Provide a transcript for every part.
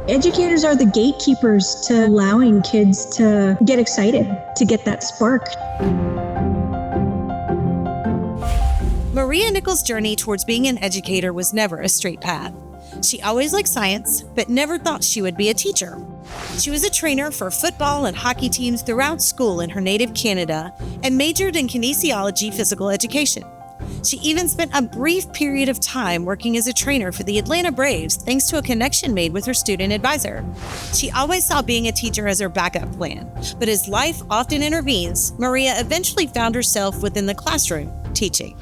Educators are the gatekeepers to allowing kids to get excited, to get that spark. Maria Nichols' journey towards being an educator was never a straight path. She always liked science, but never thought she would be a teacher. She was a trainer for football and hockey teams throughout school in her native Canada and majored in kinesiology physical education. She even spent a brief period of time working as a trainer for the Atlanta Braves thanks to a connection made with her student advisor. She always saw being a teacher as her backup plan, but as life often intervenes, Maria eventually found herself within the classroom teaching.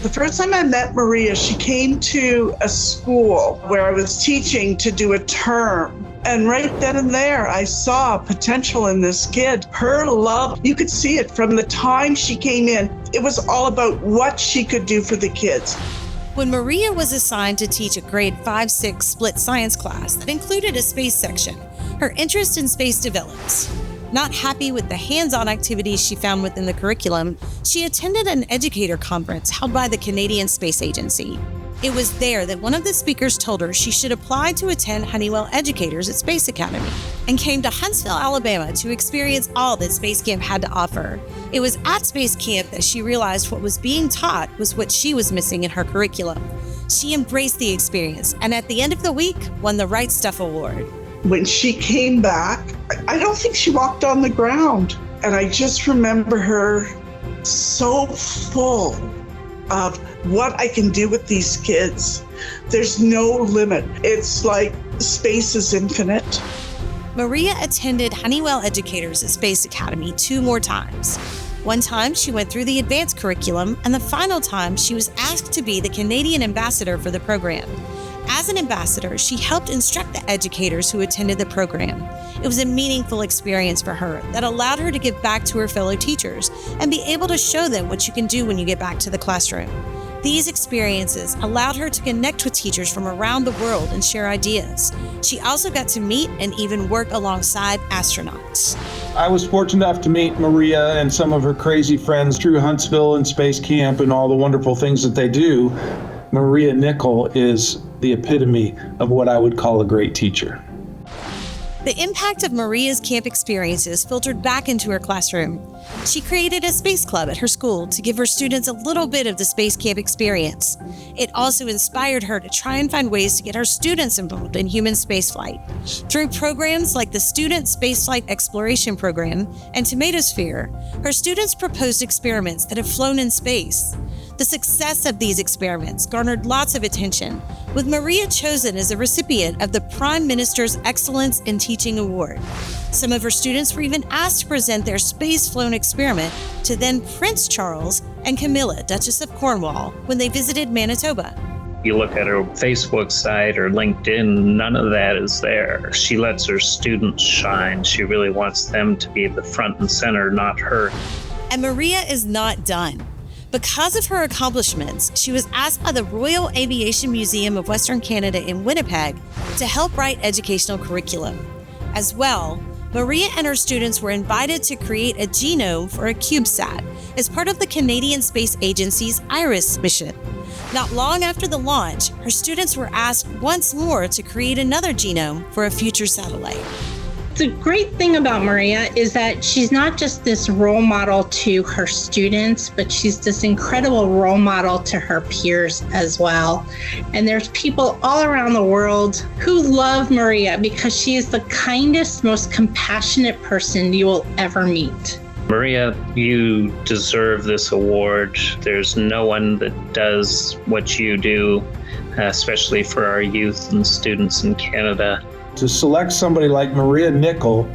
The first time I met Maria, she came to a school where I was teaching to do a term. And right then and there, I saw potential in this kid. Her love, you could see it from the time she came in. It was all about what she could do for the kids. When Maria was assigned to teach a grade 5-6 split science class that included a space section, her interest in space developed. Not happy with the hands-on activities she found within the curriculum, she attended an educator conference held by the Canadian Space Agency. It was there that one of the speakers told her she should apply to attend Honeywell Educators at Space Academy and came to Huntsville, Alabama to experience all that Space Camp had to offer. It was at Space Camp that she realized what was being taught was what she was missing in her curriculum. She embraced the experience and at the end of the week won the Right Stuff Award. When she came back, I don't think she walked on the ground. And I just remember her so full of what I can do with these kids. There's no limit. It's like space is infinite. Maria attended Honeywell Educators at Space Academy 2 more times. One time she went through the advanced curriculum, and the final time she was asked to be the Canadian ambassador for the program. As an ambassador, she helped instruct the educators who attended the program. It was a meaningful experience for her that allowed her to give back to her fellow teachers and be able to show them what you can do when you get back to the classroom. These experiences allowed her to connect with teachers from around the world and share ideas. She also got to meet and even work alongside astronauts. I was fortunate enough to meet Maria and some of her crazy friends through Huntsville and Space Camp and all the wonderful things that they do. Maria Nichols is the epitome of what I would call a great teacher. The impact of Maria's camp experiences filtered back into her classroom. She created a space club at her school to give her students a little bit of the space camp experience. It also inspired her to try and find ways to get her students involved in human spaceflight. Through programs like the Student Spaceflight Exploration Program and Tomatosphere, her students proposed experiments that have flown in space. The success of these experiments garnered lots of attention, with Maria chosen as a recipient of the Prime Minister's Excellence in Teaching Award. Some of her students were even asked to present their space-flown experiment to then Prince Charles and Camilla, Duchess of Cornwall, when they visited Manitoba. You look at her Facebook site or LinkedIn, none of that is there. She lets her students shine. She really wants them to be the front and center, not her. And Maria is not done. Because of her accomplishments, she was asked by the Royal Aviation Museum of Western Canada in Winnipeg to help write educational curriculum. As well, Maria and her students were invited to create a genome for a CubeSat as part of the Canadian Space Agency's IRIS mission. Not long after the launch, her students were asked once more to create another genome for a future satellite. The great thing about Maria is that she's not just this role model to her students, but she's this incredible role model to her peers as well. And there's people all around the world who love Maria because she is the kindest, most compassionate person you will ever meet. Maria, you deserve this award. There's no one that does what you do, especially for our youth and students in Canada. To select somebody like Maria Nichols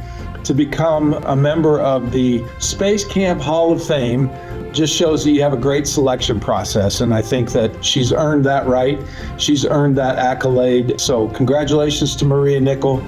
to become a member of the Space Camp Hall of Fame just shows that you have a great selection process. And I think that she's earned that right. She's earned that accolade. So congratulations to Maria Nichols.